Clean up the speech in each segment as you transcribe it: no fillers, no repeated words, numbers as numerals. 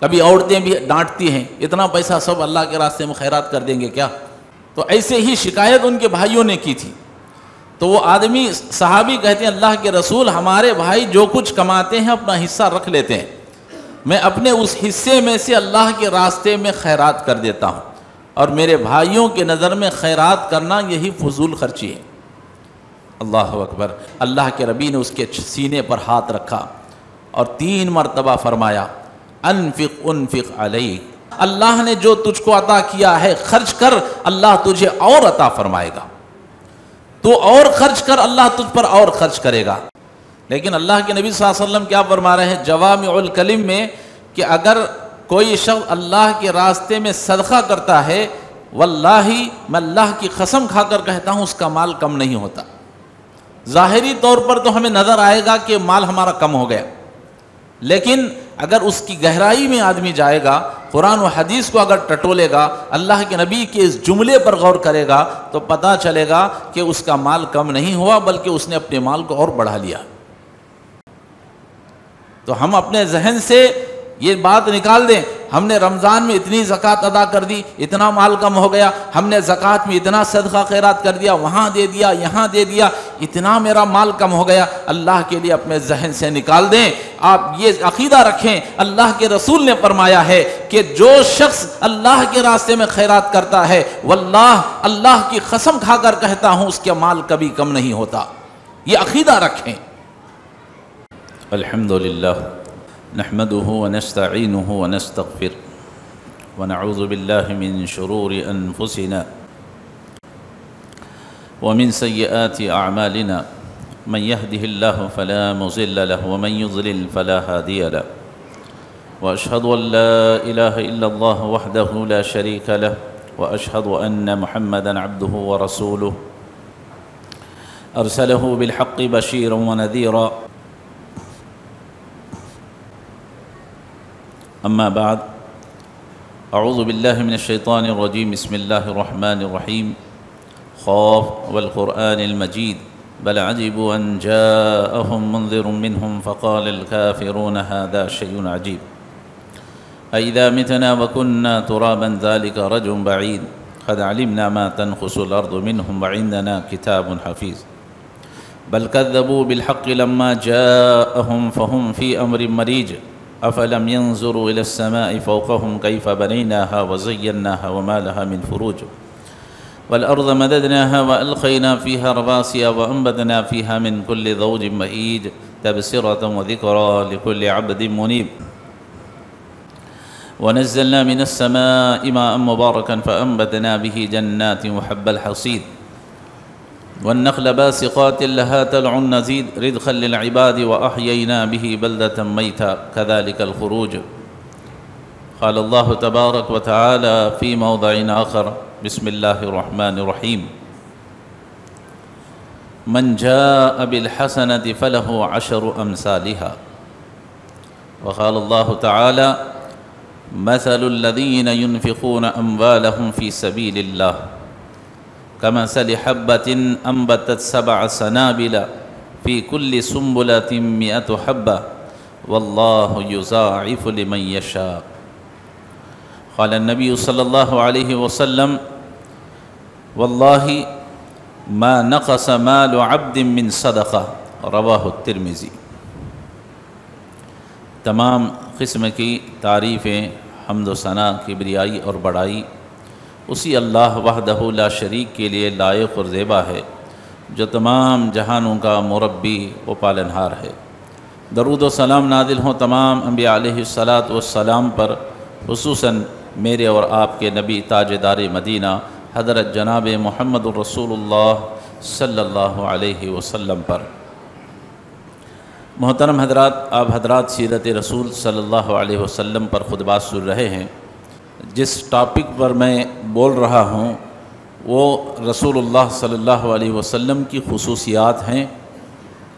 کبھی عورتیں بھی ڈانٹتی ہیں، اتنا پیسہ سب اللہ کے راستے میں خیرات کر دیں گے کیا؟ تو ایسے ہی شکایت ان کے بھائیوں نے کی تھی۔ تو وہ آدمی صحابی کہتے ہیں اللہ کے رسول ہمارے بھائی جو کچھ کماتے ہیں اپنا حصہ رکھ لیتے ہیں، میں اپنے اس حصے میں سے اللہ کے راستے میں خیرات کر دیتا ہوں، اور میرے بھائیوں کے نظر میں خیرات کرنا یہی فضول خرچی ہے۔ اللہ اکبر۔ اللہ کے نبی نے اس کے سینے پر ہاتھ رکھا اور 3 مرتبہ فرمایا انفق انفق علیک، اللہ نے جو تجھ کو عطا کیا ہے خرچ کر، اللہ تجھے اور عطا فرمائے گا، تو اور خرچ کر، اللہ تجھ پر اور خرچ کرے گا۔ لیکن اللہ کے نبی صلی اللہ علیہ وسلم کیا فرما رہے ہیں جوامع الکلم میں کہ اگر کوئی شخص اللہ کے راستے میں صدقہ کرتا ہے، واللہ میں اللہ کی قسم کھا کر کہتا ہوں اس کا مال کم نہیں ہوتا۔ ظاہری طور پر تو ہمیں نظر آئے گا کہ مال ہمارا کم ہو گیا، لیکن اگر اس کی گہرائی میں آدمی جائے گا، قرآن و حدیث کو اگر ٹٹولے گا، اللہ کے نبی کے اس جملے پر غور کرے گا، تو پتہ چلے گا کہ اس کا مال کم نہیں ہوا بلکہ اس نے اپنے مال کو اور بڑھا لیا۔ تو ہم اپنے ذہن سے یہ بات نکال دیں، ہم نے رمضان میں اتنی زکوٰۃ ادا کر دی، اتنا مال کم ہو گیا، ہم نے زکوٰۃ میں اتنا صدقہ خیرات کر دیا، وہاں دے دیا، یہاں دے دیا، اتنا میرا مال کم ہو گیا۔ اللہ کے لیے اپنے ذہن سے نکال دیں۔ آپ یہ عقیدہ رکھیں، اللہ کے رسول نے فرمایا ہے کہ جو شخص اللہ کے راستے میں خیرات کرتا ہے، واللہ اللہ کی قسم کھا کر کہتا ہوں اس کے مال کبھی کم نہیں ہوتا۔ یہ عقیدہ رکھیں۔ الحمدللہ نحمده ونستعینه ونستغفر ونعوذ باللہ من شرور انفسنا ومن سیئات اعمالنا من يهده الله فلا مضل له ومن يضلل فلا هادي له واشهد ان لا اله الا الله وحده لا شريك له واشهد ان محمدا عبده ورسوله ارسله بالحق بشيرا ونذيرا اما بعد اعوذ باللہ من الشیطان الرجیم بسم اللہ الرحمن الرحیم خاف والقرآن المجید بل عجبوا ان جاءهم منذر منهم فقال الكافرون هذا شيء عجیب اذا متنا وكنا ترابا ذلك رجع بعید قد علمنا ما تنقص الارض منهم وعندنا كتاب حفیظ بل كذبوا بالحق لما جاءهم فهم في امر مریج افلم ينظروا الى السماء فوقهم كيف بنيناها وزيناها وما لها من فروج والارض مددناها والقينا فيها رواسي وانبتنا فيها من كل زوج بهيج تبصرة وذكرى لكل عبد منيب ونزلنا من السماء ماء مباركا فانبتنا به جنات وحب الحصيد والنخل باسقات لها طلع نضيد رزقا للعباد وأحيينا به بلدة ميتا كذلك الخروج قال الله تبارك وتعالى في موضع آخر بسم الله الرحمن الرحيم من جاء بالحسنة فله 10 أمثالها وقال الله تعالى مثل الذين ينفقون أموالهم في سبيل الله كمثل حبة أنبتت 7 سنابل في كل سنبلة 100 حبة والله يضاعف لمن يشاء قال النبي صلى الله عليه وسلم والله ما نقص مال عبد من صدقة رواہ الترمذی۔ تمام قسم کی تعریفیں، حمد و ثنا، کبریائی اور بڑائی اسی اللہ وحدہ لا شریک کے لیے لائق اور زیبا ہے، جو تمام جہانوں کا مربی و پالنہار ہے۔ درود و سلام نازل ہوں تمام انبیاء علیہ الصلاۃ والسلام پر، خصوصاً میرے اور آپ کے نبی تاجدار مدینہ حضرت جناب محمد الرسول اللہ صلی اللہ علیہ وسلم پر۔ محترم حضرات، آپ حضرات سیرت رسول صلی اللہ علیہ وسلم پر خطبات سن رہے ہیں۔ جس ٹاپک پر میں بول رہا ہوں وہ رسول اللہ صلی اللہ علیہ وسلم کی خصوصیات ہیں۔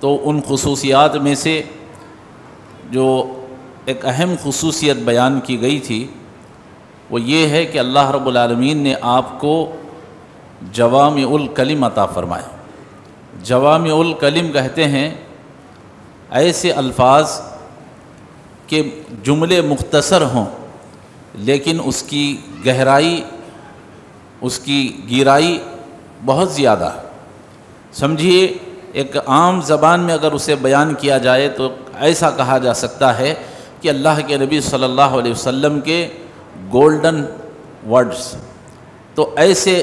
تو ان خصوصیات میں سے جو ایک اہم خصوصیت بیان کی گئی تھی وہ یہ ہے کہ اللہ رب العالمین نے آپ کو جوامع الکلم عطا فرمایا۔ جوامع الکلم کہتے ہیں ایسے الفاظ کہ جملے مختصر ہوں لیکن اس کی گہرائی، اس کی گہرائی بہت زیادہ ہے۔ سمجھیے ایک عام زبان میں اگر اسے بیان کیا جائے تو ایسا کہا جا سکتا ہے کہ اللہ کے نبی صلی اللہ علیہ وسلم کے گولڈن ورڈز، تو ایسے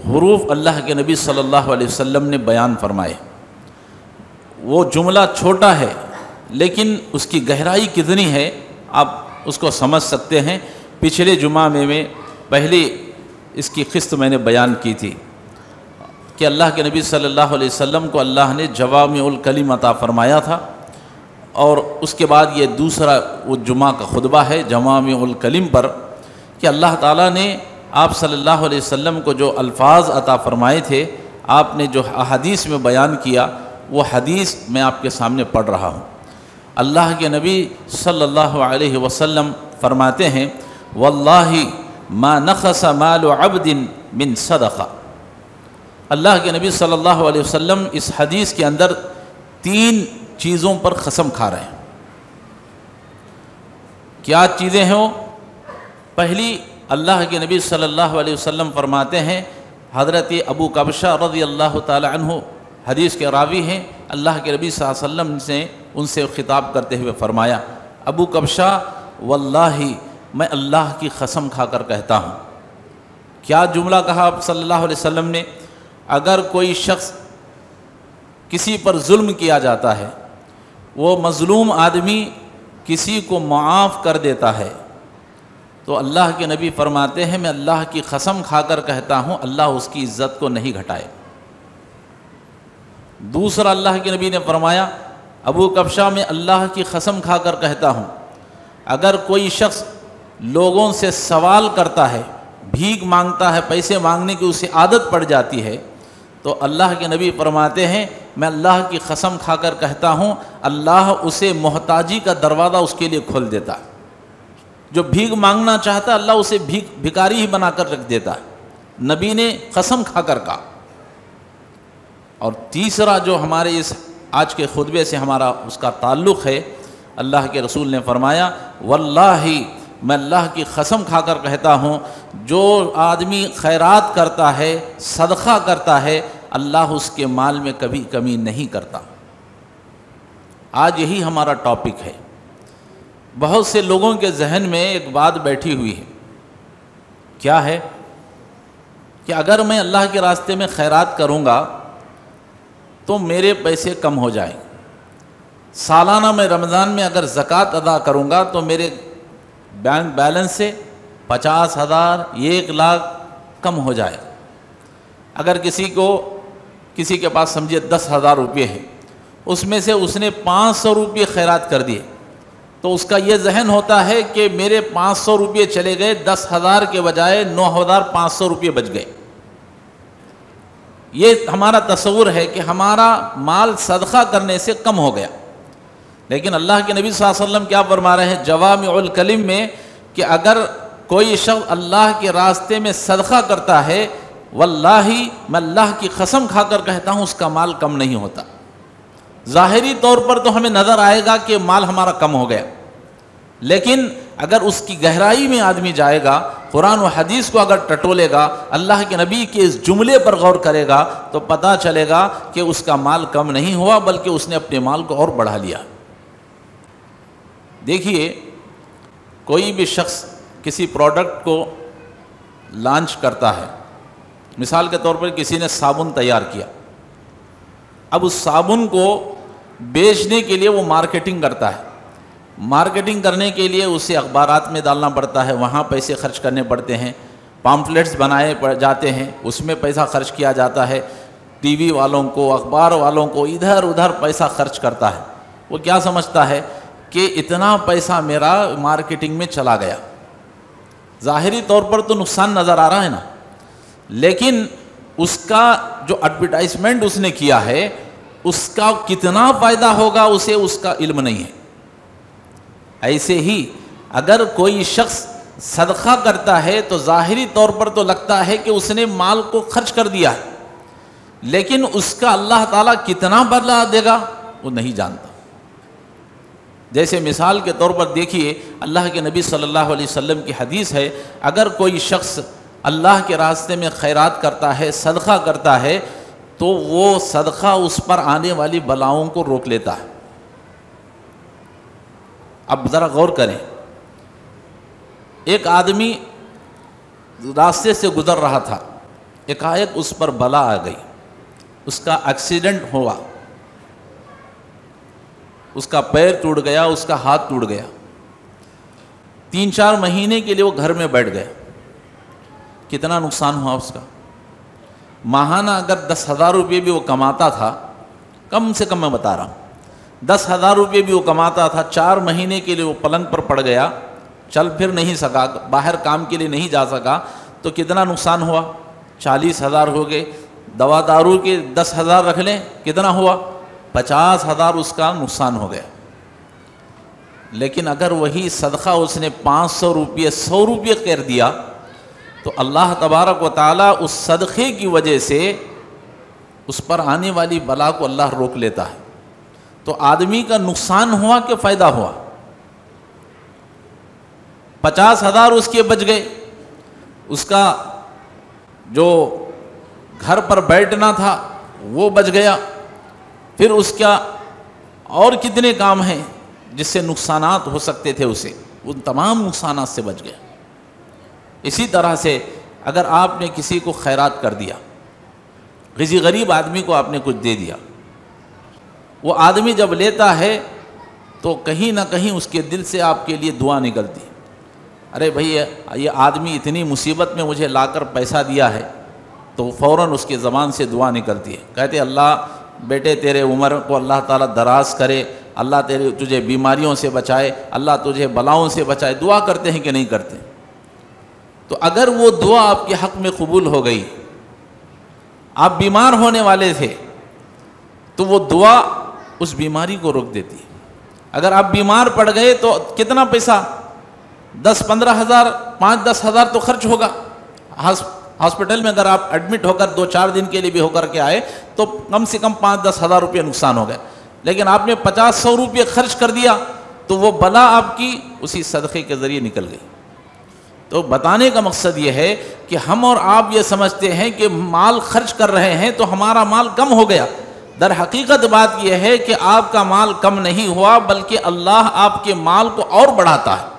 حروف اللہ کے نبی صلی اللہ علیہ وسلم نے بیان فرمائے۔ وہ جملہ چھوٹا ہے لیکن اس کی گہرائی کتنی ہے آپ اس کو سمجھ سکتے ہیں۔ پچھلے جمعہ میں پہلی اس کی قسط میں نے بیان کی تھی کہ اللہ کے نبی صلی اللہ علیہ وسلم کو اللہ نے جوامع الکلم عطا فرمایا تھا، اور اس کے بعد یہ دوسرا وہ جمعہ کا خطبہ ہے جوامع الکلم پر، کہ اللہ تعالیٰ نے آپ صلی اللہ علیہ وسلم کو جو الفاظ عطا فرمائے تھے، آپ نے جو احادیث میں بیان کیا، وہ حدیث میں آپ کے سامنے پڑھ رہا ہوں۔ اللہ کے نبی صلی اللہ علیہ وسلم فرماتے ہیں واللہ ما نقص مال عبد من صدقہ۔ اللہ کے نبی صلی اللہ علیہ وسلم اس حدیث کے اندر 3 چیزوں پر قسم کھا رہے ہیں۔ کیا چیزیں ہیں وہ؟ پہلی، اللہ کے نبی صلی اللہ علیہ وسلم فرماتے ہیں، حضرت ابو قبشہ رضی اللہ تعالی عنہ حدیث کے راوی ہیں، اللہ کے نبی صلی اللہ علیہ وسلم نے ان سے خطاب کرتے ہوئے فرمایا، ابو قبشہ واللہ میں اللہ کی قسم کھا کر کہتا ہوں۔ کیا جملہ کہا آپ صلی اللہ علیہ وسلم نے؟ اگر کوئی شخص کسی پر ظلم کیا جاتا ہے، وہ مظلوم آدمی کسی کو معاف کر دیتا ہے، تو اللہ کے نبی فرماتے ہیں میں اللہ کی قسم کھا کر کہتا ہوں اللہ اس کی عزت کو نہیں گھٹائے۔ دوسرا اللہ کے نبی نے فرمایا، ابو قبشہ میں اللہ کی قسم کھا کر کہتا ہوں اگر کوئی شخص لوگوں سے سوال کرتا ہے، بھیک مانگتا ہے، پیسے مانگنے کی اسے عادت پڑ جاتی ہے، تو اللہ کے نبی فرماتے ہیں میں اللہ کی قسم کھا کر کہتا ہوں اللہ اسے محتاجی کا دروازہ اس کے لیے کھول دیتا ہے۔ جو بھیک مانگنا چاہتا ہے اللہ اسے بھکاری ہی بنا کر رکھ دیتا ہے، نبی نے قسم کھا کر کہا۔ اور تیسرا جو ہمارے اس آج کے خطبے سے ہمارا اس کا تعلق ہے، اللہ کے رسول نے فرمایا واللہ میں اللہ کی قسم کھا کر کہتا ہوں جو آدمی خیرات کرتا ہے، صدقہ کرتا ہے، اللہ اس کے مال میں کبھی کمی نہیں کرتا۔ آج یہی ہمارا ٹاپک ہے۔ بہت سے لوگوں کے ذہن میں ایک بات بیٹھی ہوئی ہے، کیا ہے کہ اگر میں اللہ کے راستے میں خیرات کروں گا تو میرے پیسے کم ہو جائیں، سالانہ میں رمضان میں اگر زکوٰۃ ادا کروں گا تو میرے بینک بیلنس سے 50,000 1,00,000 کم ہو جائے۔ اگر کسی کے پاس سمجھے 10,000 روپے ہیں، اس میں سے اس نے 500 روپے خیرات کر دیے، تو اس کا یہ ذہن ہوتا ہے کہ میرے 500 روپے چلے گئے، 10,000 کے بجائے 9,500 روپے بچ گئے۔ یہ ہمارا تصور ہے کہ ہمارا مال صدقہ کرنے سے کم ہو گیا، لیکن اللہ کے نبی صلی اللہ علیہ وسلم کیا فرما رہے ہیں جوامع الکلم میں کہ اگر کوئی شخص اللہ کے راستے میں صدقہ کرتا ہے، واللہ میں اللہ کی قسم کھا کر کہتا ہوں اس کا مال کم نہیں ہوتا۔ ظاہری طور پر تو ہمیں نظر آئے گا کہ مال ہمارا کم ہو گیا، لیکن اگر اس کی گہرائی میں آدمی جائے گا، قرآن و حدیث کو اگر ٹٹولے گا، اللہ کے نبی کے اس جملے پر غور کرے گا تو پتہ چلے گا کہ اس کا مال کم نہیں ہوا بلکہ اس نے اپنے مال کو اور بڑھا لیا۔ دیکھیے، کوئی بھی شخص کسی پروڈکٹ کو لانچ کرتا ہے، مثال کے طور پر کسی نے صابن تیار کیا، اب اس صابن کو بیچنے کے لیے وہ مارکیٹنگ کرتا ہے، مارکیٹنگ کرنے کے لیے اسے اخبارات میں ڈالنا پڑتا ہے، وہاں پیسے خرچ کرنے پڑتے ہیں، پامفلیٹس بنائے جاتے ہیں، اس میں پیسہ خرچ کیا جاتا ہے، ٹی وی والوں کو، اخبار والوں کو، ادھر ادھر پیسہ خرچ کرتا ہے۔ وہ کیا سمجھتا ہے کہ اتنا پیسہ میرا مارکیٹنگ میں چلا گیا۔ ظاہری طور پر تو نقصان نظر آ رہا ہے نا، لیکن اس کا جو ایڈورٹائزمنٹ اس نے کیا ہے اس کا کتنا فائدہ ہوگا اسے اس کا علم نہیں ہے۔ ایسے ہی اگر کوئی شخص صدقہ کرتا ہے تو ظاہری طور پر تو لگتا ہے کہ اس نے مال کو خرچ کر دیا ہے، لیکن اس کا اللہ تعالیٰ کتنا بدلہ دے گا وہ نہیں جانتا۔ جیسے مثال کے طور پر دیکھیے اللہ کے نبی صلی اللہ علیہ وسلم کی حدیث ہے، اگر کوئی شخص اللہ کے راستے میں خیرات کرتا ہے، صدقہ کرتا ہے، تو وہ صدقہ اس پر آنے والی بلاؤں کو روک لیتا ہے۔ اب ذرا غور کریں، ایک آدمی راستے سے گزر رہا تھا، ایک اس پر بلا آ گئی، اس کا ایکسیڈنٹ ہوا، اس کا پیر ٹوٹ گیا، اس کا ہاتھ ٹوٹ گیا، 3-4 مہینے کے لیے وہ گھر میں بیٹھ گیا۔ کتنا نقصان ہوا اس کا؟ ماہانہ اگر 10,000 روپے بھی وہ کماتا تھا، کم سے کم میں بتا رہا ہوں 10,000 روپے بھی وہ کماتا تھا، 4 مہینے کے لیے وہ پلنگ پر پڑ گیا، چل پھر نہیں سکا، باہر کام کے لیے نہیں جا سکا، تو کتنا نقصان ہوا؟ 40,000 ہو گئے، دوا دارو کے 10,000 رکھ لیں، کتنا ہوا؟ 50,000 اس کا نقصان ہو گیا۔ لیکن اگر وہی صدقہ اس نے 500 روپے 100 روپے کر دیا تو اللہ تبارک و تعالیٰ اس صدقے کی وجہ سے اس پر آنے والی بلا کو اللہ روک لیتا ہے۔ تو آدمی کا نقصان ہوا کہ فائدہ ہوا؟ 50,000 اس کے بچ گئے، اس کا جو گھر پر بیٹھنا تھا وہ بچ گیا، پھر اس کا اور کتنے کام ہیں جس سے نقصانات ہو سکتے تھے اسے، ان تمام نقصانات سے بچ گیا۔ اسی طرح سے اگر آپ نے کسی کو خیرات کر دیا، کسی غریب آدمی کو آپ نے کچھ دے دیا، وہ آدمی جب لیتا ہے تو کہیں نہ کہیں اس کے دل سے آپ کے لیے دعا نکلتی ہے، ارے بھائی یہ آدمی اتنی مصیبت میں مجھے لا کر پیسہ دیا ہے، تو فوراً اس کے زبان سے دعا نکلتی ہے، کہتے اللہ بیٹے تیرے عمر کو اللہ تعالیٰ دراز کرے، اللہ تجھے بیماریوں سے بچائے، اللہ تجھے بلاؤں سے بچائے۔ دعا کرتے ہیں کہ نہیں کرتے؟ تو اگر وہ دعا آپ کے حق میں قبول ہو گئی، آپ بیمار ہونے والے تھے، تو وہ دعا اس بیماری کو روک دیتی ہے۔ اگر آپ بیمار پڑ گئے تو کتنا پیسہ؟ 10-15 ہزار، 5-10 ہزار تو خرچ ہوگا۔ ہاسپٹل میں اگر آپ ایڈمٹ ہو کر 2-4 دن کے لیے بھی ہو کر کے آئے تو کم سے کم 5-10 ہزار روپے نقصان ہو گئے، لیکن آپ نے 50-100 روپے خرچ کر دیا تو وہ بلا آپ کی اسی صدقے کے ذریعے نکل گئی۔ تو بتانے کا مقصد یہ ہے کہ ہم اور آپ یہ سمجھتے ہیں کہ مال خرچ کر رہے ہیں تو ہمارا مال کم ہو گیا، در حقیقت بات یہ ہے کہ آپ کا مال کم نہیں ہوا، بلکہ اللہ آپ کے مال کو اور بڑھاتا ہے۔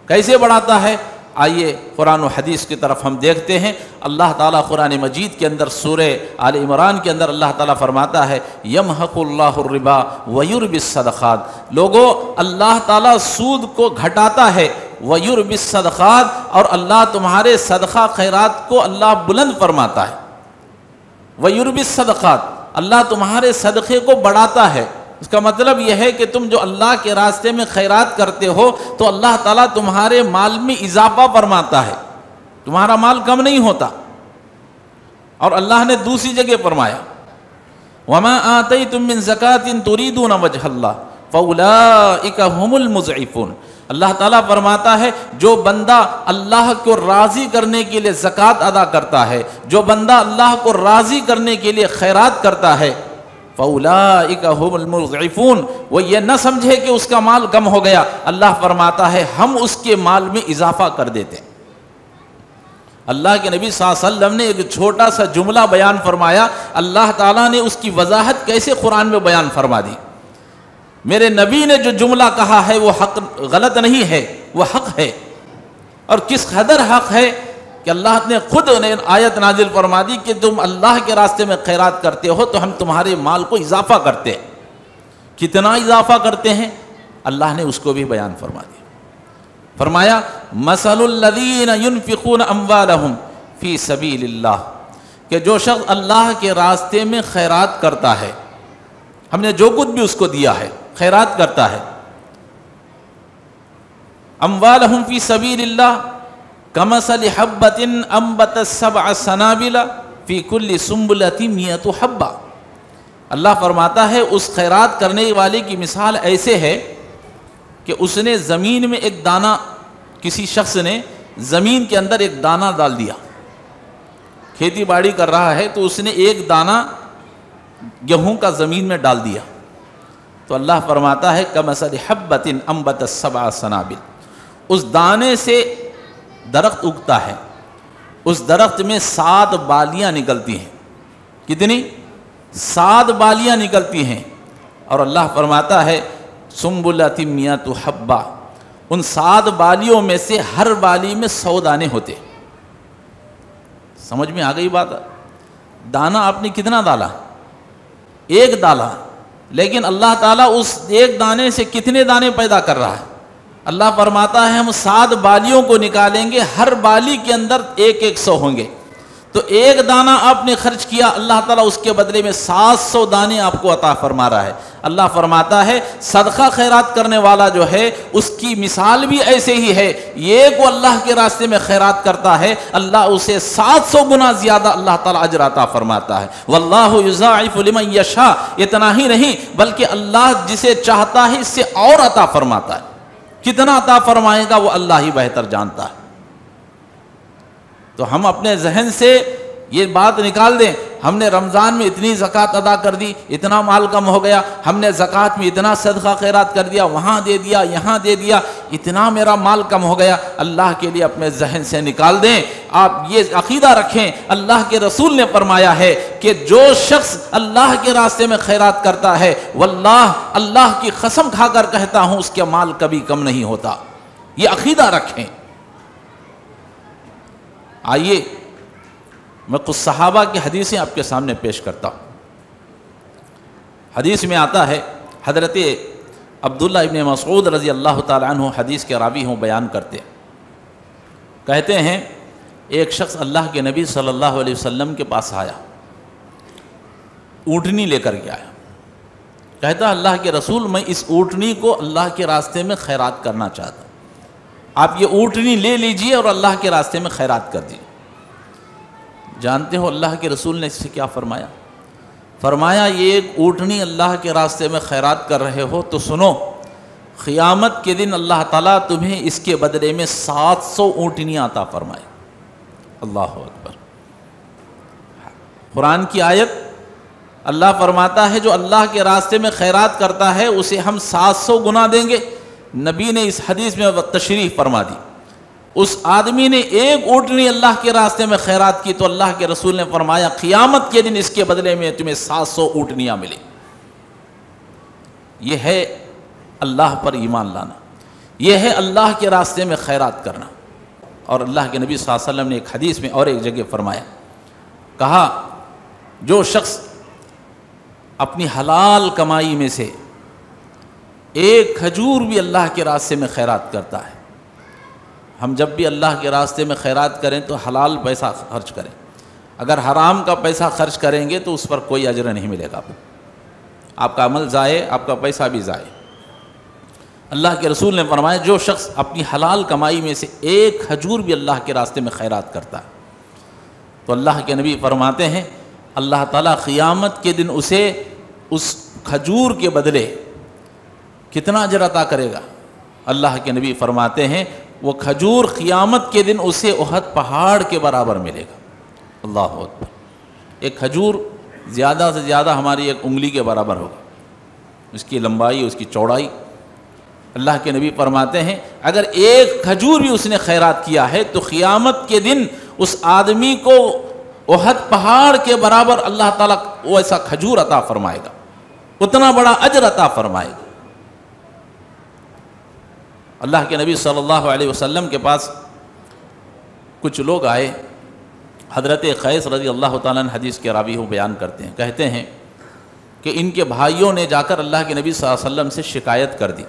کیسے بڑھاتا ہے؟ آئیے قرآن و حدیث کی طرف ہم دیکھتے ہیں۔ اللہ تعالیٰ قرآن مجید کے اندر سورہ آل عمران کے اندر اللہ تعالیٰ فرماتا ہے یمحق اللہ الربا ویربی الصدقات، لوگو اللہ تعالیٰ سود کو گھٹاتا ہے، ویربی الصدقات، اور اللہ تمہارے صدقہ خیرات کو اللہ بلند فرماتا ہے۔ ویربی الصدقات، اللہ تمہارے صدقے کو بڑھاتا ہے۔ اس کا مطلب یہ ہے کہ تم جو اللہ کے راستے میں خیرات کرتے ہو تو اللہ تعالیٰ تمہارے مال میں اضافہ فرماتا ہے، تمہارا مال کم نہیں ہوتا۔ اور اللہ نے دوسری جگہ فرمایا وَمَا آتَيْتُم مِّن زَكَاةٍ تُرِيدُونَ وَجْهَ اللَّهِ فَأُولَٰئِكَ هُمُ الْمُضْعِفُونَ۔ اللہ تعالیٰ فرماتا ہے جو بندہ اللہ کو راضی کرنے کے لیے زکوٰۃ ادا کرتا ہے، جو بندہ اللہ کو راضی کرنے کے لیے خیرات کرتا ہے، فَأُولَٰئِكَ هُمُ الْمُضْعِفُونَ، وہ یہ نہ سمجھے کہ اس کا مال کم ہو گیا، اللہ فرماتا ہے ہم اس کے مال میں اضافہ کر دیتے ہیں۔ اللہ کے نبی صلی اللہ علیہ وسلم نے ایک چھوٹا سا جملہ بیان فرمایا، اللہ تعالیٰ نے اس کی وضاحت کیسے قرآن میں بیان فرما دی۔ میرے نبی نے جو جملہ کہا ہے وہ حق غلط نہیں ہے، وہ حق ہے، اور کس قدر حق ہے کہ اللہ نے خود آیت نازل فرما دی کہ تم اللہ کے راستے میں خیرات کرتے ہو تو ہم تمہارے مال کو اضافہ کرتے ہیں۔ کتنا اضافہ کرتے ہیں اللہ نے اس کو بھی بیان فرما دیا۔ فرمایا مثل الذین ينفقون اموالهم فی سبیل اللہ، کہ جو شخص اللہ کے راستے میں خیرات کرتا ہے، ہم نے جو کچھ بھی اس کو دیا ہے خیرات کرتا ہے، اموالهم فی سبیل اللہ کمثل حبۃ انبتت 7 سنابل فی کل سنبلۃ 100 حبہ۔ اللہ فرماتا ہے اس خیرات کرنے والے کی مثال ایسے ہے کہ اس نے زمین میں ایک دانہ، کسی شخص نے زمین کے اندر ایک دانہ ڈال دیا، کھیتی باڑی کر رہا ہے تو اس نے ایک دانہ گیہوں کا زمین میں ڈال دیا، تو اللہ فرماتا ہے کمثل حبۃ انبتت سبع سنابل، اس دانے سے درخت اگتا ہے، اس درخت میں 7 بالیاں نکلتی ہیں۔ کتنی؟ 7 بالیاں نکلتی ہیں، اور اللہ فرماتا ہے سنبلۃ مئۃ حبہ، ان 7 بالیوں میں سے ہر بالی میں 100 دانے ہوتے۔ سمجھ میں آ گئی بات؟ دانہ آپ نے کتنا ڈالا؟ ایک ڈالا، لیکن اللہ تعالیٰ اس ایک دانے سے کتنے دانے پیدا کر رہا ہے؟ اللہ فرماتا ہے ہم 7 بالیوں کو نکالیں گے، ہر بالی کے اندر 100 ہوں گے۔ تو ایک دانہ آپ نے خرچ کیا، اللہ تعالیٰ اس کے بدلے میں 700 دانے آپ کو عطا فرما رہا ہے۔ اللہ فرماتا ہے صدقہ خیرات کرنے والا جو ہے اس کی مثال بھی ایسے ہی ہے، یہ کو اللہ کے راستے میں خیرات کرتا ہے، اللہ اسے 700 گنا زیادہ اللہ تعالیٰ اجر عطا فرماتا ہے۔ واللہ یضاعف لمن یشاء، اتنا ہی نہیں بلکہ اللہ جسے چاہتا ہے اس سے اور عطا فرماتا ہے، کتنا عطا فرمائے گا وہ اللہ ہی بہتر جانتا ہے۔ تو ہم اپنے ذہن سے یہ بات نکال دیں، ہم نے رمضان میں اتنی زکوٰۃ ادا کر دی، اتنا مال کم ہو گیا، ہم نے زکوٰۃ میں اتنا صدقہ خیرات کر دیا، وہاں دے دیا، یہاں دے دیا، اتنا میرا مال کم ہو گیا۔ اللہ کے لیے اپنے ذہن سے نکال دیں، آپ یہ عقیدہ رکھیں، اللہ کے رسول نے فرمایا ہے کہ جو شخص اللہ کے راستے میں خیرات کرتا ہے، واللہ اللہ کی قسم کھا کر کہتا ہوں اس کا مال کبھی کم نہیں ہوتا۔ یہ عقیدہ رکھیں۔ آئیے میں کچھ صحابہ کی حدیثیں آپ کے سامنے پیش کرتا ہوں۔ حدیث میں آتا ہے، حضرت عبداللہ ابن مسعود رضی اللہ تعالیٰ عنہ حدیث کے راوی ہوں، بیان کرتے کہتے ہیں ایک شخص اللہ کے نبی صلی اللہ علیہ وسلم کے پاس آیا، اونٹنی لے کر کے آیا، کہتا اللہ کے رسول میں اس اونٹنی کو اللہ کے راستے میں خیرات کرنا چاہتا ہوں، آپ یہ اونٹنی لے لیجئے اور اللہ کے راستے میں خیرات کر دیجئے۔ جانتے ہو اللہ کے رسول نے اس سے کیا فرمایا؟ فرمایا یہ ایک اونٹنی اللہ کے راستے میں خیرات کر رہے ہو تو سنو، قیامت کے دن اللہ تعالیٰ تمہیں اس کے بدلے میں 700 اونٹنیاں عطا فرمائے۔ اللہ اکبر۔ قرآن کی آیت، اللہ فرماتا ہے جو اللہ کے راستے میں خیرات کرتا ہے اسے ہم 700 گنا دیں گے۔ نبی نے اس حدیث میں تشریح فرما دی، اس آدمی نے ایک اونٹنی اللہ کے راستے میں خیرات کی تو اللہ کے رسول نے فرمایا قیامت کے دن اس کے بدلے میں تمہیں 700 اونٹنیاں ملیں۔ یہ ہے اللہ پر ایمان لانا، یہ ہے اللہ کے راستے میں خیرات کرنا۔ اور اللہ کے نبی صلی اللہ علیہ وسلم نے ایک حدیث میں اور ایک جگہ فرمایا، کہا جو شخص اپنی حلال کمائی میں سے ایک کھجور بھی اللہ کے راستے میں خیرات کرتا ہے، ہم جب بھی اللہ کے راستے میں خیرات کریں تو حلال پیسہ خرچ کریں، اگر حرام کا پیسہ خرچ کریں گے تو اس پر کوئی اجر نہیں ملے گا، آپ کا عمل ضائع، آپ کا پیسہ بھی ضائع۔ اللہ کے رسول نے فرمایا جو شخص اپنی حلال کمائی میں سے ایک کھجور بھی اللہ کے راستے میں خیرات کرتا ہے تو اللہ کے نبی فرماتے ہیں اللہ تعالیٰ قیامت کے دن اسے اس کھجور کے بدلے کتنا اجر عطا کرے گا؟ اللہ کے نبی فرماتے ہیں وہ کھجور قیامت کے دن اسے احد پہاڑ کے برابر ملے گا۔ اللہ اکبر۔ ایک کھجور زیادہ سے زیادہ ہماری ایک انگلی کے برابر ہوگا، اس کی لمبائی، اس کی چوڑائی۔ اللہ کے نبی فرماتے ہیں اگر ایک کھجور بھی اس نے خیرات کیا ہے تو قیامت کے دن اس آدمی کو احد پہاڑ کے برابر اللہ تعالیٰ وہ ایسا کھجور عطا فرمائے گا، اتنا بڑا اجر عطا فرمائے گا۔ اللہ کے نبی صلی اللہ علیہ وسلم کے پاس کچھ لوگ آئے، حضرت قیس رضی اللہ تعالیٰ عنہ حدیث کے راوی ہوں بیان کرتے ہیں، کہتے ہیں کہ ان کے بھائیوں نے جا کر اللہ کے نبی صلی اللہ علیہ وسلم سے شکایت کر دی۔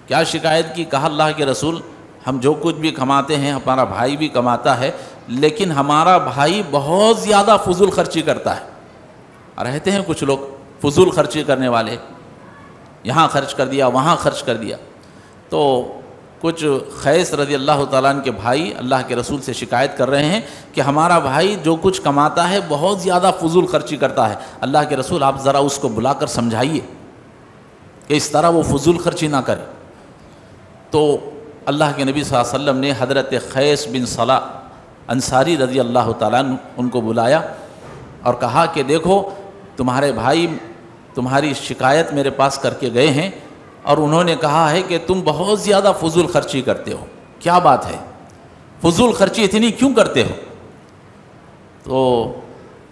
کیا شکایت کی؟ کہا اللہ کے رسول ہم جو کچھ بھی کماتے ہیں ہمارا بھائی بھی کماتا ہے، لیکن ہمارا بھائی بہت زیادہ فضول خرچی کرتا ہے۔ رہتے ہیں کچھ لوگ فضول خرچی کرنے والے، یہاں خرچ کر دیا، وہاں خرچ کر دیا۔ تو کچھ قیس رضی اللہ تعالیٰ عنہ کے بھائی اللہ کے رسول سے شکایت کر رہے ہیں کہ ہمارا بھائی جو کچھ کماتا ہے بہت زیادہ فضول خرچی کرتا ہے، اللہ کے رسول آپ ذرا اس کو بلا کر سمجھائیے کہ اس طرح وہ فضول خرچی نہ کرے۔ تو اللہ کے نبی صلی اللہ علیہ وسلم نے حضرت قیس بن صلاح انصاری رضی اللہ تعالیٰ عنہ ان کو بلایا اور کہا کہ دیکھو تمہارے بھائی تمہاری شکایت میرے پاس کر کے گئے ہیں اور انہوں نے کہا ہے کہ تم بہت زیادہ فضول خرچی کرتے ہو. کیا بات ہے؟ فضول خرچی اتنی کیوں کرتے ہو؟ تو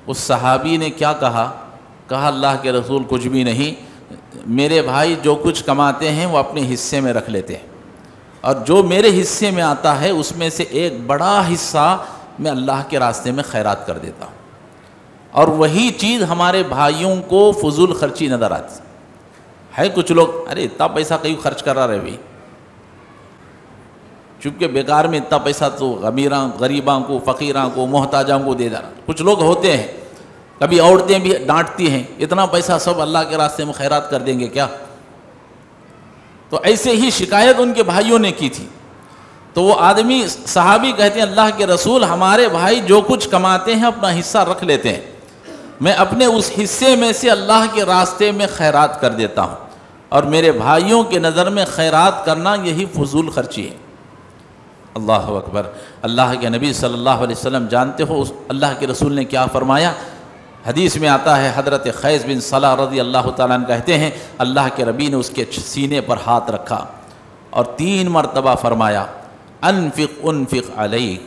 اس صحابی نے کیا کہا اللہ کے رسول کچھ بھی نہیں، میرے بھائی جو کچھ کماتے ہیں وہ اپنے حصے میں رکھ لیتے ہیں، اور جو میرے حصے میں آتا ہے اس میں سے ایک بڑا حصہ میں اللہ کے راستے میں خیرات کر دیتا ہوں. اور وہی چیز ہمارے بھائیوں کو فضول خرچی نظر آتی ہے. کچھ لوگ ارے اتنا پیسہ کہیں خرچ کر رہا رہے بھائی، چونکہ بیکار میں اتنا پیسہ تو امیراں غریباں کو فقیراں کو محتاجاں کو دے دینا. کچھ لوگ ہوتے ہیں، کبھی عورتیں بھی ڈانٹتی ہیں اتنا پیسہ سب اللہ کے راستے میں خیرات کر دیں گے کیا؟ تو ایسے ہی شکایت ان کے بھائیوں نے کی تھی. تو وہ آدمی صحابی کہتے ہیں اللہ کے رسول ہمارے بھائی جو کچھ کماتے ہیں اپنا حصہ رکھ لیتے ہیں، میں اپنے اس حصے میں سے اللہ کے راستے میں خیرات کر دیتا ہوں، اور میرے بھائیوں کے نظر میں خیرات کرنا یہی فضول خرچی ہے. اللہ اکبر. اللہ کے نبی صلی اللہ علیہ وسلم جانتے ہو اللہ کے رسول نے کیا فرمایا؟ حدیث میں آتا ہے حضرت خیس بن صلاح رضی اللہ تعالیٰ عنہ کہتے ہیں اللہ کے نبی نے اس کے سینے پر ہاتھ رکھا اور 3 مرتبہ فرمایا انفق انفق علیک،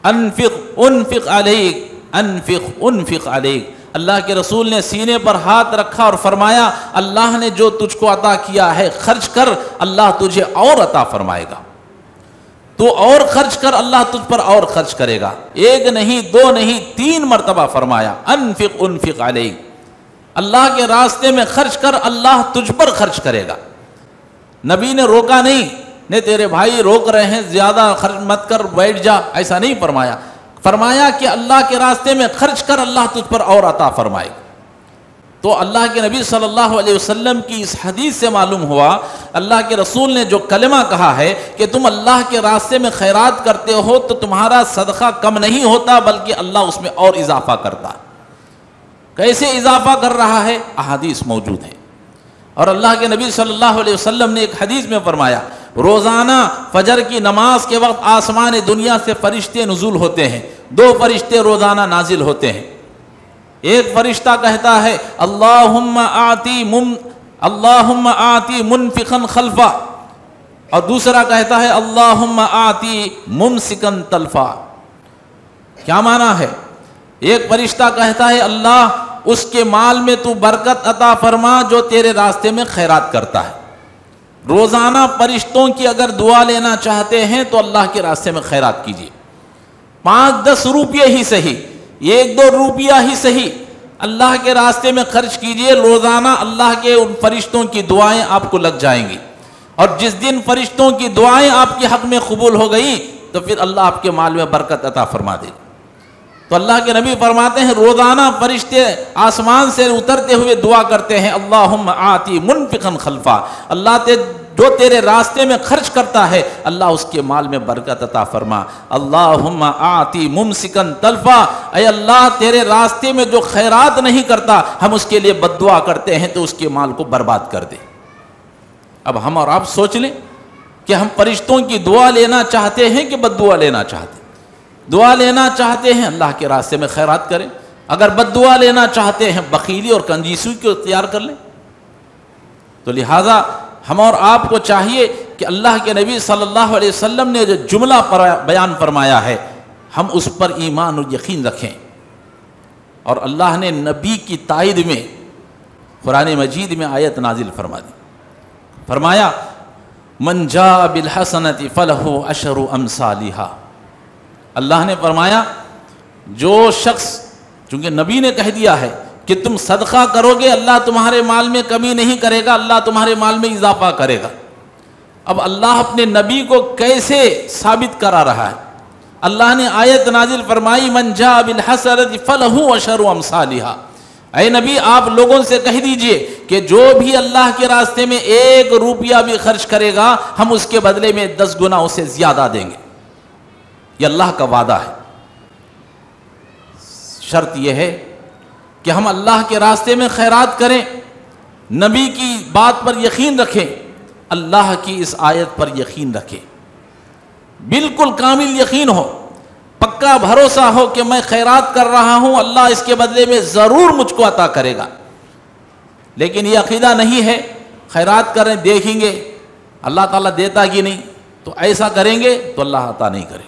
انفق انفق علیک، انفق انفق علیک. اللہ کے رسول نے سینے پر ہاتھ رکھا اور فرمایا اللہ نے جو تجھ کو عطا کیا ہے خرچ کر، اللہ تجھے اور عطا فرمائے گا. تو اور خرچ کر، اللہ تجھ پر اور خرچ کرے گا. 1 نہیں 2 نہیں 3 مرتبہ فرمایا انفق انفق علیک، اللہ کے راستے میں خرچ کر، اللہ تجھ پر خرچ کرے گا. نبی نے روکا نہیں تیرے بھائی روک رہے ہیں زیادہ خرچ مت کر بیٹھ جا، ایسا نہیں فرمایا. فرمایا کہ اللہ کے راستے میں خرچ کر، اللہ تجھ پر اور عطا فرمائے گا. تو اللہ کے نبی صلی اللہ علیہ وسلم کی اس حدیث سے معلوم ہوا اللہ کے رسول نے جو کلمہ کہا ہے کہ تم اللہ کے راستے میں خیرات کرتے ہو تو تمہارا صدقہ کم نہیں ہوتا بلکہ اللہ اس میں اور اضافہ کرتا. کیسے اضافہ کر رہا ہے؟ احادیث موجود ہیں. اور اللہ کے نبی صلی اللہ علیہ وسلم نے ایک حدیث میں فرمایا روزانہ فجر کی نماز کے وقت آسمان دنیا سے فرشتے نزول ہوتے ہیں. 2 فرشتے روزانہ نازل ہوتے ہیں. ایک فرشتہ کہتا ہے اللہم آتی منفقا خلفا، اور دوسرا کہتا ہے اللہم آتی ممسکا تلفا. کیا معنی ہے؟ ایک فرشتہ کہتا ہے اللہ اس کے مال میں تو برکت عطا فرما جو تیرے راستے میں خیرات کرتا ہے. روزانہ فرشتوں کی اگر دعا لینا چاہتے ہیں تو اللہ کے راستے میں خیرات کیجیے. 5-10 روپیے ہی صحیح، 1-2 روپیہ ہی صحیح، اللہ کے راستے میں خرچ کیجئے. روزانہ اللہ کے ان فرشتوں کی دعائیں آپ کو لگ جائیں گی، اور جس دن فرشتوں کی دعائیں آپ کے حق میں قبول ہو گئی تو پھر اللہ آپ کے مال میں برکت عطا فرما دے گا. تو اللہ کے نبی فرماتے ہیں روزانہ فرشتے آسمان سے اترتے ہوئے دعا کرتے ہیں اللہم آتی منفقا خلفا، اللہ جو تیرے راستے میں خرچ کرتا ہے اللہ اس کے مال میں برکت عطا فرما. اللہم آتی ممسکا تلفا، اے اللہ تیرے راستے میں جو خیرات نہیں کرتا ہم اس کے لیے بد دعا کرتے ہیں تو اس کے مال کو برباد کر دے. اب ہم اور آپ سوچ لیں کہ ہم فرشتوں کی دعا لینا چاہتے ہیں کہ بد دعا لینا چاہتے ہیں؟ دعا لینا چاہتے ہیں اللہ کے راستے میں خیرات کریں، اگر بد دعا لینا چاہتے ہیں بخیلی اور کنجوسی کو اختیار کر لیں. تو لہٰذا ہم اور آپ کو چاہیے کہ اللہ کے نبی صلی اللہ علیہ وسلم نے جو جملہ بیان فرمایا ہے ہم اس پر ایمان اور یقین رکھیں. اور اللہ نے نبی کی تائید میں قرآن مجید میں آیت نازل فرما دی. فرمایا من جاء بالحسنۃ فلہ عشر امثالھا. اللہ نے فرمایا جو شخص، چونکہ نبی نے کہہ دیا ہے کہ تم صدقہ کرو گے اللہ تمہارے مال میں کمی نہیں کرے گا، اللہ تمہارے مال میں اضافہ کرے گا. اب اللہ اپنے نبی کو کیسے ثابت کرا رہا ہے؟ اللہ نے آیت نازل فرمائی من جاء بالحسنۃ فلہ عشر امثالھا. اے نبی آپ لوگوں سے کہہ دیجئے کہ جو بھی اللہ کے راستے میں 1 روپیہ بھی خرچ کرے گا ہم اس کے بدلے میں 10 گنا اسے زیادہ دیں گے. یہ اللہ کا وعدہ ہے. شرط یہ ہے کہ ہم اللہ کے راستے میں خیرات کریں، نبی کی بات پر یقین رکھیں، اللہ کی اس آیت پر یقین رکھیں، بالکل کامل یقین ہو، پکا بھروسہ ہو کہ میں خیرات کر رہا ہوں اللہ اس کے بدلے میں ضرور مجھ کو عطا کرے گا. لیکن یہ عقیدہ نہیں ہے خیرات کریں دیکھیں گے اللہ تعالیٰ دیتا کہ نہیں، تو ایسا کریں گے تو اللہ عطا نہیں کرے.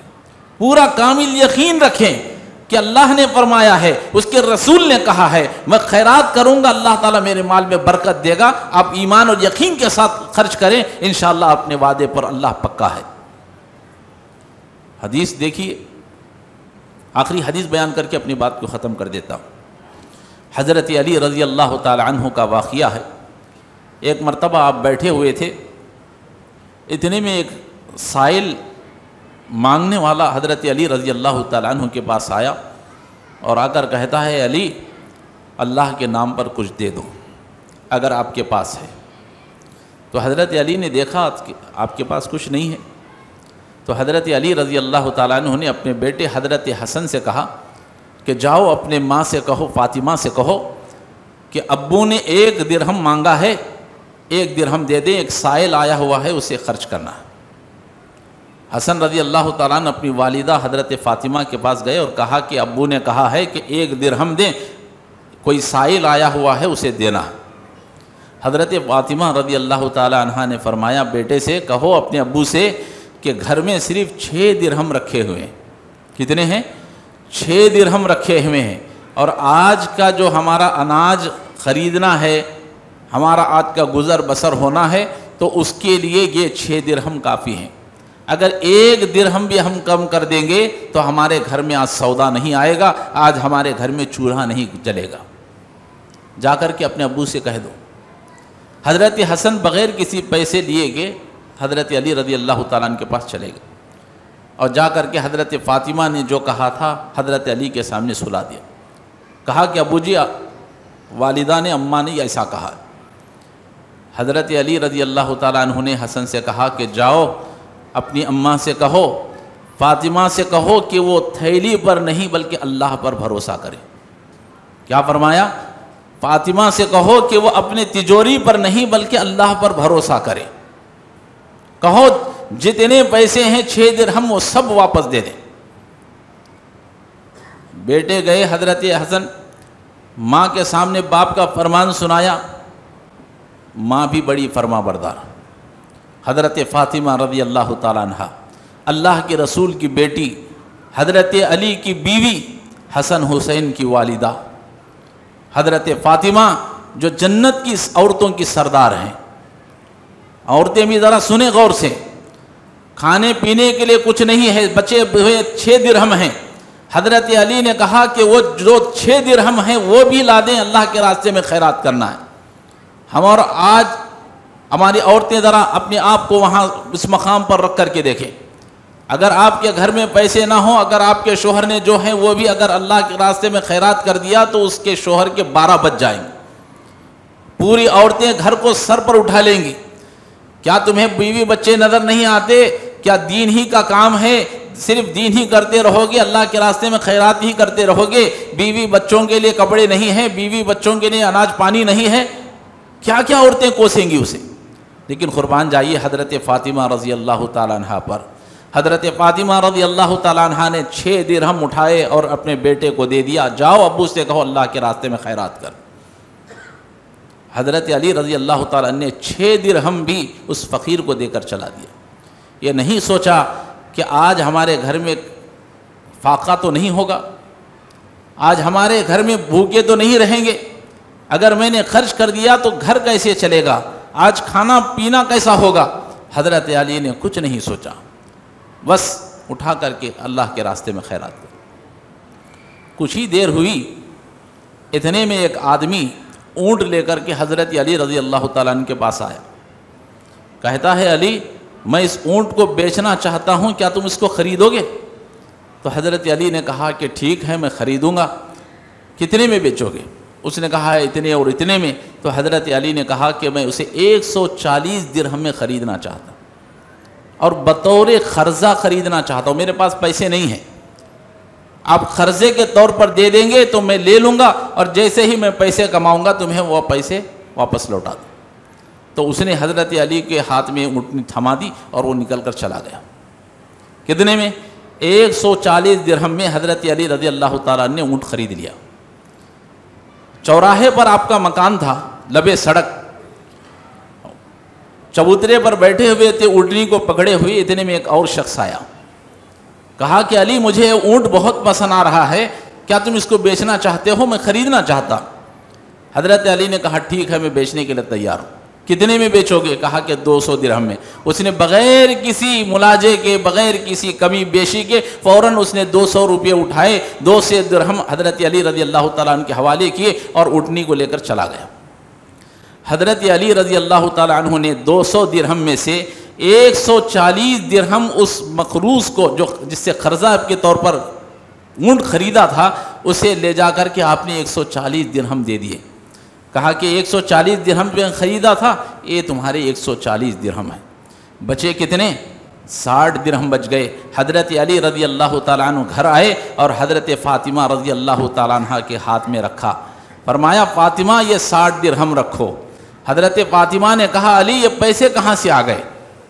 پورا کامل یقین رکھیں کہ اللہ نے فرمایا ہے، اس کے رسول نے کہا ہے، میں خیرات کروں گا اللہ تعالیٰ میرے مال میں برکت دے گا. آپ ایمان اور یقین کے ساتھ خرچ کریں، انشاءاللہ اپنے وعدے پر اللہ پکا ہے. حدیث دیکھیے، آخری حدیث بیان کر کے اپنی بات کو ختم کر دیتا ہوں. حضرت علی رضی اللہ تعالی عنہ کا واقعہ ہے. ایک مرتبہ آپ بیٹھے ہوئے تھے، اتنے میں ایک سائل مانگنے والا حضرت علی رضی اللہ تعالیٰ عنہ کے پاس آیا اور آ کر کہتا ہے، علی اللہ کے نام پر کچھ دے دو اگر آپ کے پاس ہے. تو حضرت علی نے دیکھا کہ آپ کے پاس کچھ نہیں ہے. تو حضرت علی رضی اللہ تعالیٰ عنہ نے اپنے بیٹے حضرت حسن سے کہا کہ جاؤ اپنے ماں سے کہو، فاطمہ سے کہو کہ ابو نے 1 درہم مانگا ہے، 1 درہم دے دیں، ایک سائل آیا ہوا ہے اسے خرچ کرنا ہے. حسن رضی اللہ تعالیٰ عنہ اپنی والدہ حضرت فاطمہ کے پاس گئے اور کہا کہ ابو نے کہا ہے کہ 1 درہم دیں، کوئی سائل آیا ہوا ہے اسے دینا. حضرت فاطمہ رضی اللہ تعالیٰ عنہ نے فرمایا، بیٹے سے کہو اپنے ابو سے کہ گھر میں صرف 6 درہم رکھے ہوئے ہیں. کتنے ہیں؟ 6 درہم رکھے ہوئے ہیں، اور آج کا جو ہمارا اناج خریدنا ہے، ہمارا آج کا گزر بسر ہونا ہے، تو اس کے لیے یہ 6 درہم کافی ہیں. اگر 1 درہم بھی ہم کم کر دیں گے تو ہمارے گھر میں آج سودا نہیں آئے گا، آج ہمارے گھر میں چولہا نہیں جلے گا. جا کر کے اپنے ابو سے کہہ دو. حضرت حسن بغیر کسی پیسے لیے گئے حضرت علی رضی اللہ تعالیٰ عنہ کے پاس چلے گئے اور جا کر کے حضرت فاطمہ نے جو کہا تھا حضرت علی کے سامنے سلا دیا. کہا کہ ابو جی، والدہ نے، اماں نے ایسا کہا. حضرت علی رضی اللہ تعالیٰ عنہ نے حسن سے کہا کہ جاؤ اپنی اماں سے کہو، فاطمہ سے کہو کہ وہ تھیلی پر نہیں بلکہ اللہ پر بھروسہ کرے. کیا فرمایا؟ فاطمہ سے کہو کہ وہ اپنے تجوری پر نہیں بلکہ اللہ پر بھروسہ کرے. کہو جتنے پیسے ہیں 6 درہم وہ سب واپس دے دیں. بیٹے گئے، حضرت حسن ماں کے سامنے باپ کا فرمان سنایا. ماں بھی بڑی فرما بردار. حضرت فاطمہ رضی اللہ تعالیٰ عنہ، اللہ کے رسول کی بیٹی، حضرت علی کی بیوی، حسن حسین کی والدہ، حضرت فاطمہ جو جنت کی عورتوں کی سردار ہیں. عورتیں بھی ذرا سنیں غور سے. کھانے پینے کے لیے کچھ نہیں ہے، بچے ہوئے 6 درہم ہیں. حضرت علی نے کہا کہ وہ جو 6 درہم ہیں وہ بھی لا دیں، اللہ کے راستے میں خیرات کرنا ہے. ہم اور آج ہماری عورتیں ذرا اپنے آپ کو وہاں اس مقام پر رکھ کر کے دیکھیں. اگر آپ کے گھر میں پیسے نہ ہوں، اگر آپ کے شوہر نے جو ہیں وہ بھی اگر اللہ کے راستے میں خیرات کر دیا تو اس کے شوہر کے 12 بج جائیں گے. پوری عورتیں گھر کو سر پر اٹھا لیں گی. کیا تمہیں بیوی بچے نظر نہیں آتے؟ کیا دین ہی کا کام ہے؟ صرف دین ہی کرتے رہو گے، اللہ کے راستے میں خیرات ہی کرتے رہو گے، بیوی بچوں کے لیے کپڑے نہیں ہیں، بیوی بچوں کے لیے اناج پانی نہیں ہے؟ کیا کیا عورتیں کوسیں گی اسے. لیکن قربان جائیے حضرت فاطمہ رضی اللہ تعالیٰ عنہ پر. حضرت فاطمہ رضی اللہ تعالیٰ عنہ نے 6 درہم اٹھائے اور اپنے بیٹے کو دے دیا. جاؤ ابو سے کہو اللہ کے راستے میں خیرات کر. حضرت علی رضی اللہ تعالیٰ عنہ نے 6 درہم بھی اس فقیر کو دے کر چلا دیا. یہ نہیں سوچا کہ آج ہمارے گھر میں فاقہ تو نہیں ہوگا، آج ہمارے گھر میں بھوکے تو نہیں رہیں گے، اگر میں نے خرچ کر دیا تو گھر کیسے چلے گا، آج کھانا پینا کیسا ہوگا. حضرت علی نے کچھ نہیں سوچا، بس اٹھا کر کے اللہ کے راستے میں خیرات کر. کچھ ہی دیر ہوئی، اتنے میں ایک آدمی اونٹ لے کر کے حضرت علی رضی اللہ تعالیٰ عنہ کے پاس آیا. کہتا ہے علی میں اس اونٹ کو بیچنا چاہتا ہوں، کیا تم اس کو خریدو گے؟ تو حضرت علی نے کہا کہ ٹھیک ہے میں خریدوں گا. کتنے میں بیچو گے؟ اس نے کہا ہے اتنے اور اتنے میں. تو حضرت علی نے کہا کہ میں اسے 140 درہم میں خریدنا چاہتا ہوں اور بطور قرضہ خریدنا چاہتا ہوں، میرے پاس پیسے نہیں ہیں، آپ قرضے کے طور پر دے دیں گے تو میں لے لوں گا اور جیسے ہی میں پیسے کماؤں گا تمہیں وہ پیسے واپس لوٹا دوں. تو اس نے حضرت علی کے ہاتھ میں اونٹنی تھما دی اور وہ نکل کر چلا گیا. کتنے میں؟ 140 درہم میں حضرت علی رضی اللہ تعالیٰ نے اونٹ خرید لیا. چوراہے پر آپ کا مکان تھا، لبے سڑک چبوترے پر بیٹھے ہوئے تھے، اونٹنی کو پکڑے ہوئے، اتنے میں ایک اور شخص آیا، کہا کہ علی مجھے اونٹ بہت پسند آ رہا ہے، کیا تم اس کو بیچنا چاہتے ہو؟ میں خریدنا چاہتا۔ حضرت علی نے کہا ٹھیک ہے، میں بیچنے کے لیے تیار ہوں۔ کتنے میں بیچو گے؟ کہا کہ 200 درہم میں۔ اس نے بغیر کسی ملاجے کے، بغیر کسی کمی بیشی کے فوراً اس نے 200 روپے اٹھائے، 200 درہم حضرت علی رضی اللہ تعالیٰ عنہ کے حوالے کیے اور اونٹنی کو لے کر چلا گیا۔ حضرت علی رضی اللہ تعالیٰ عنہ نے 200 درہم میں سے 140 درہم اس مخروص کو، جو جس سے قرضہ کے طور پر اونٹ خریدا تھا، اسے لے جا کر کے آپ نے 140 درہم دے دیے۔ کہا کہ 140 درہم پہ خریدا تھا، یہ تمہارے 140 درہم ہے۔ بچے کتنے؟ 60 درہم بچ گئے۔ حضرت علی رضی اللہ تعالیٰ عنہ گھر آئے اور حضرت فاطمہ رضی اللہ تعالیٰ عنہ کے ہاتھ میں رکھا، فرمایا فاطمہ یہ 60 درہم رکھو۔ حضرت فاطمہ نے کہا علی یہ پیسے کہاں سے آ گئے؟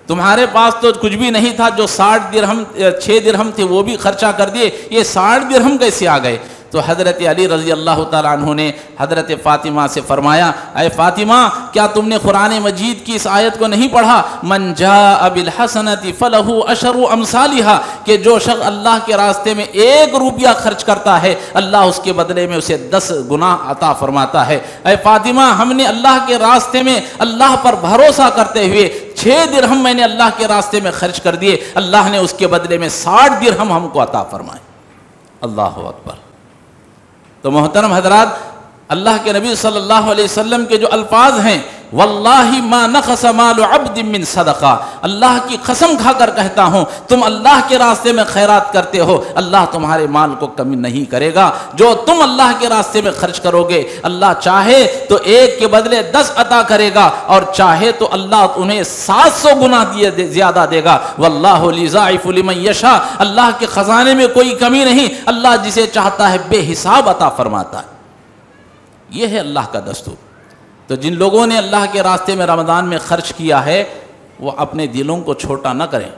تمہارے پاس تو کچھ بھی نہیں تھا، جو 60 درہم 6 درہم تھے وہ بھی خرچہ کر دیے، یہ 60 درہم کیسے آ گئے؟ تو حضرت علی رضی اللہ تعالیٰ عنہ نے حضرت فاطمہ سے فرمایا اے فاطمہ کیا تم نے قرآن مجید کی اس آیت کو نہیں پڑھا؟ من جاء بالحسنۃ فلہ عشر امثالھا، کہ جو شخص اللہ کے راستے میں 1 روپیہ خرچ کرتا ہے اللہ اس کے بدلے میں اسے 10 گنا عطا فرماتا ہے۔ اے فاطمہ ہم نے اللہ کے راستے میں اللہ پر بھروسہ کرتے ہوئے 6 درہم میں نے اللہ کے راستے میں خرچ کر دیے، اللہ نے اس کے بدلے میں 60 درہم ہم کو عطا فرمائے۔ اللہ اکبر۔ تو محترم حضرات، اللہ کے نبی صلی اللہ علیہ وسلم کے جو الفاظ ہیں، واللہ ما نقص مال عبد من صدقہ، اللہ کی قسم کھا کر کہتا ہوں تم اللہ کے راستے میں خیرات کرتے ہو، اللہ تمہارے مال کو کمی نہیں کرے گا۔ جو تم اللہ کے راستے میں خرچ کرو گے اللہ چاہے تو 1 کے بدلے 10 عطا کرے گا، اور چاہے تو اللہ انہیں 700 گنا زیادہ دے گا۔ واللہ یضاعف لمن یشاء، اللہ کے خزانے میں کوئی کمی نہیں، اللہ جسے چاہتا ہے بے حساب عطا فرماتا ہے۔ یہ ہے اللہ کا دستور۔ تو جن لوگوں نے اللہ کے راستے میں رمضان میں خرچ کیا ہے وہ اپنے دلوں کو چھوٹا نہ کریں،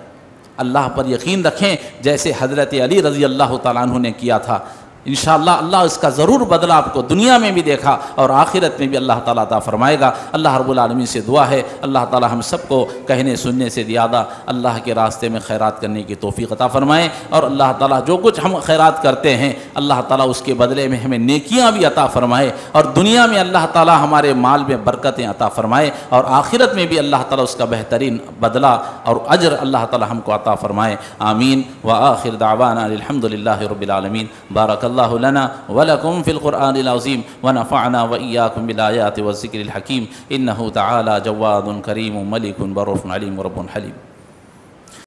اللہ پر یقین رکھیں جیسے حضرت علی رضی اللہ تعالیٰ عنہ نے کیا تھا۔ انشاءاللہ اللہ اس کا ضرور بدلہ آپ کو دنیا میں بھی دیکھا اور آخرت میں بھی اللہ تعالیٰ عطا فرمائے گا۔ اللہ رب العالمین سے دعا ہے اللہ تعالیٰ ہم سب کو کہنے سننے سے زیادہ اللہ کے راستے میں خیرات کرنے کی توفیق عطا فرمائے، اور اللہ تعالیٰ جو کچھ ہم خیرات کرتے ہیں اللہ تعالیٰ اس کے بدلے میں ہمیں نیکیاں بھی عطا فرمائے، اور دنیا میں اللہ تعالیٰ ہمارے مال میں برکتیں عطا فرمائے، اور آخرت میں بھی اللہ تعالیٰ اس کا بہترین بدلہ اور اجر اللہ تعالیٰ ہم کو عطا فرمائے۔ آمین وآخر دعوانا الحمدللہ رب العالمین۔ بارک اللہ لنا ولکم فی القرآن العظیم ونفعنا وإیاکم بالآیات والذکر الحکیم، انہ تعالی جواد کریم ملک بر علیم رب حلیم۔